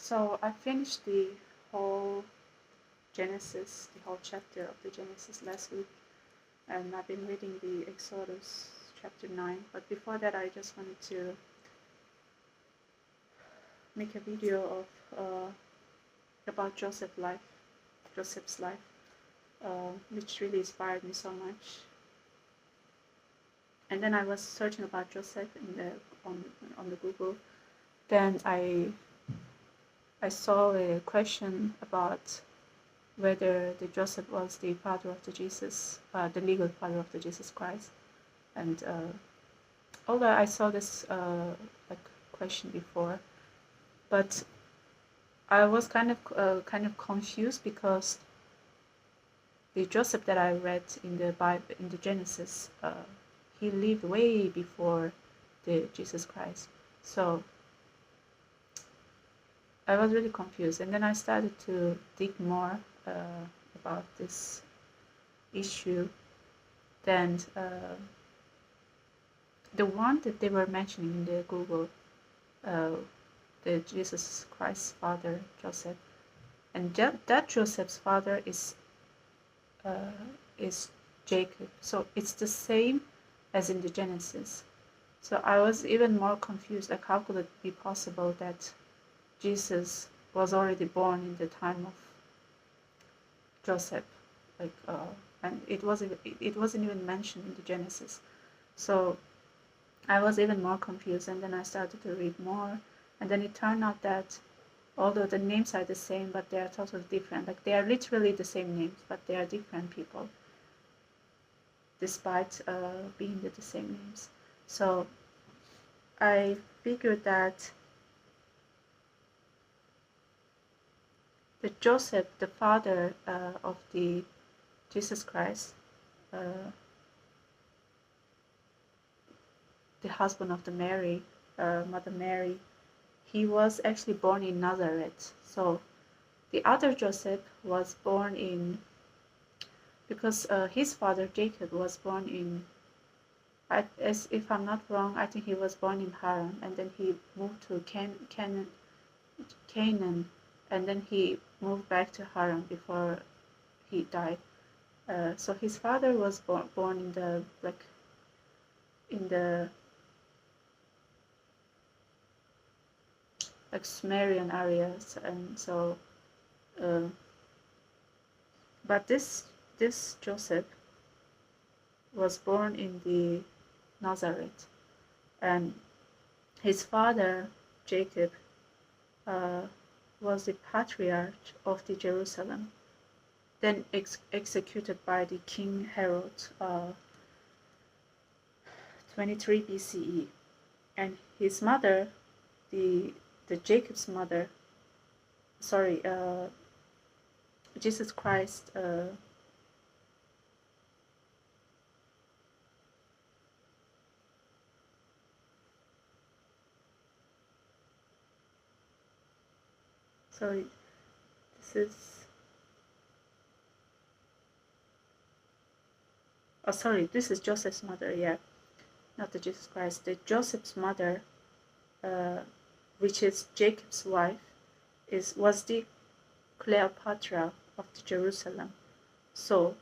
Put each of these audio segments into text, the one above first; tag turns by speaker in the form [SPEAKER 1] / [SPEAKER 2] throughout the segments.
[SPEAKER 1] So I finished the whole Genesis, the whole chapter of the Genesis last week, and I've been reading the Exodus chapter 9. But before that, I just wanted to make a video of about Joseph's life, which really inspired me so much. And then I was searching about Joseph on the Google. Then I saw a question about whether the Joseph was the father of the Jesus, the legal father of the Jesus Christ. And although I saw this question before, but I was kind of confused because the Joseph that I read in the Bible, in the Genesis, he lived way before the Jesus Christ. So I was really confused, and then I started to dig more about this issue. Then the one that they were mentioning in the Google, the Jesus Christ's father, Joseph, and that Joseph's father is Jacob. So it's the same as in the Genesis. So I was even more confused, like how could it be possible that Jesus was already born in the time of Joseph, and it wasn't even mentioned in the Genesis. So I was even more confused, and then I started to read more, and then it turned out that although the names are the same, but they are totally different. Like they are literally the same names, but they are different people, despite being the same names. So I figured that the Joseph, the father of the Jesus Christ, the husband of the Mary, Mother Mary, he was actually born in Nazareth. So the other Joseph was born in, because his father Jacob was born in, as if I'm not wrong, I think he was born in Haran, and then he moved to Canaan, and then he moved back to Haran before he died. So his father was born in the Sumerian areas, and so but this Joseph was born in the Nazareth, and his father Jacob was the patriarch of the Jerusalem, then executed by the King Herod, 23 BCE, and his mother, the Jacob's mother, Jesus Christ, this is Joseph's mother, yeah, not the Jesus Christ. The Joseph's mother, which is Jacob's wife, was the Cleopatra of the Jerusalem. So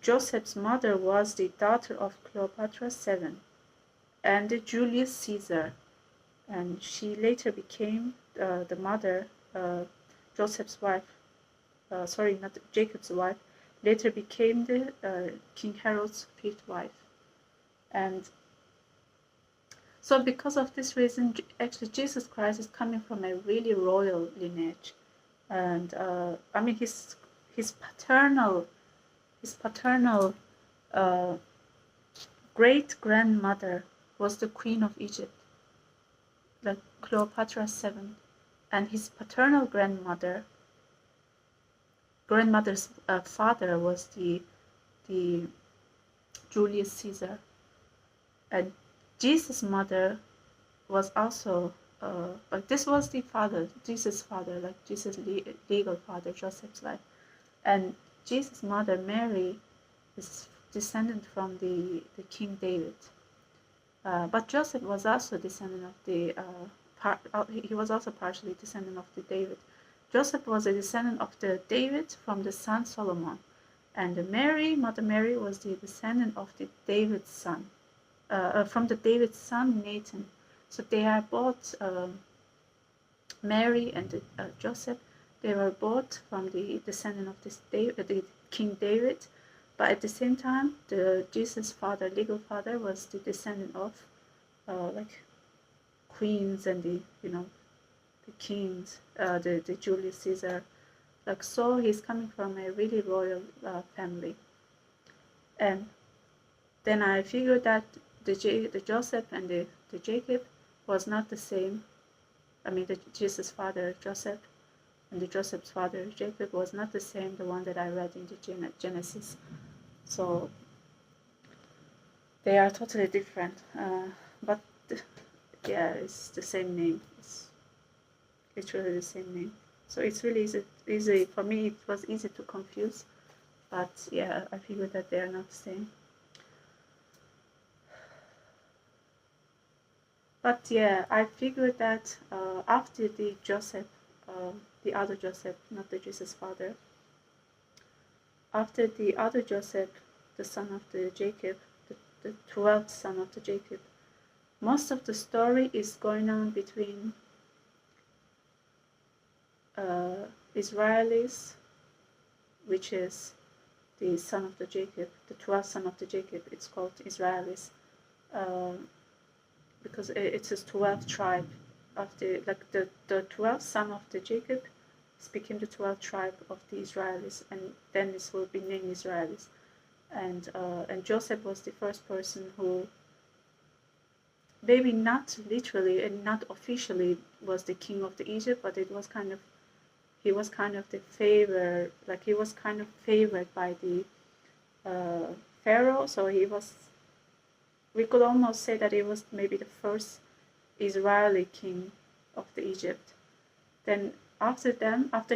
[SPEAKER 1] Joseph's mother was the daughter of Cleopatra VII and Julius Caesar, and she later became the mother, Joseph's wife, not Jacob's wife, later became the King Herod's fifth wife. And so because of this reason, actually Jesus Christ is coming from a really royal lineage. And I mean his paternal great grandmother was the Queen of Egypt, like Cleopatra VII, and his paternal grandmother's father was the Julius Caesar, and Jesus' mother was also like this was the father, Jesus' father, like Jesus' legal father, Joseph's life, and Jesus' mother Mary is descendant from the King David. But Joseph was also descendant of the he was also partially descendant of the David. Joseph was a descendant of the David from the son Solomon, and Mary, Mother Mary, was the descendant of the David's son, from the David's son Nathan. So they are both Mary and Joseph. They were both from the descendant of this the King David, but at the same time, the Jesus' father, legal father, was the descendant of like queens and the the kings, the Julius Caesar. Like, so he's coming from a really royal family. And then I figured that the Joseph and the Jacob was not the same. I mean, the Jesus' father Joseph and the Joseph's father Jacob was not the same, the one that I read in the Genesis. So they are totally different. But yeah, it's the same name. It's literally the same name. So it's really easy for me. It was easy to confuse, but yeah, I figured that they are not the same. But yeah, I figured that after the Joseph, the other Joseph, not the Jesus' father, after the other Joseph, the son of the Jacob, the 12th son of the Jacob, most of the story is going on between Israelis, which is the son of the Jacob, the 12th son of the Jacob. It's called Israelis. Because it's his 12th tribe of the 12th son of the Jacob became the 12th tribe of the Israelis, and then this will be named Israelis. And Joseph was the first person who, maybe not literally and not officially, was the king of the Egypt, but it was kind of, he was kind of the favor, like he was kind of favored by the Pharaoh. So he was, we could almost say that he was maybe the first Israeli king of the Egypt. Then after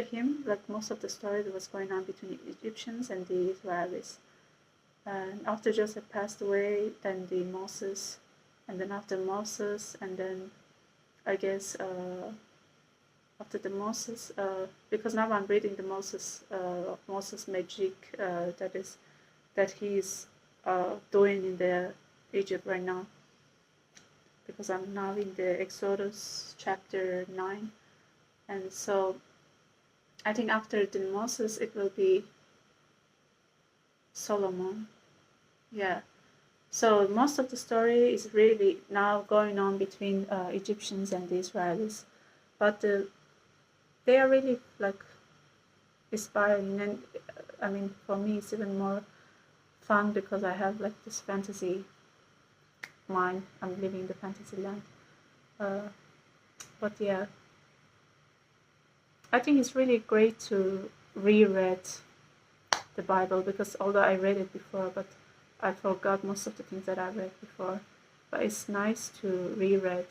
[SPEAKER 1] him, like most of the story that was going on between the Egyptians and the Israelis. And after Joseph passed away, then the Moses, and then after Moses, and then I guess after the Moses, because now I'm reading the Moses magic that he's doing in the Egypt right now, because I'm now in the Exodus chapter 9, and so I think after the Moses it will be Solomon. Yeah, so most of the story is really now going on between Egyptians and the Israelis, but they are really like inspiring, and I mean for me it's even more fun because I have like this fantasy mind. I'm living in the fantasy land. But yeah, I think it's really great to reread the Bible, because although I read it before, but I forgot most of the things that I read before. But it's nice to reread,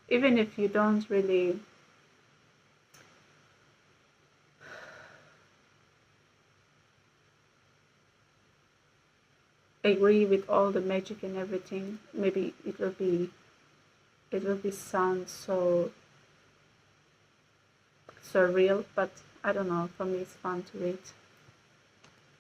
[SPEAKER 1] even if you don't really agree with all the magic and everything. Maybe it will be sound so surreal, but I don't know, for me it's fun to read.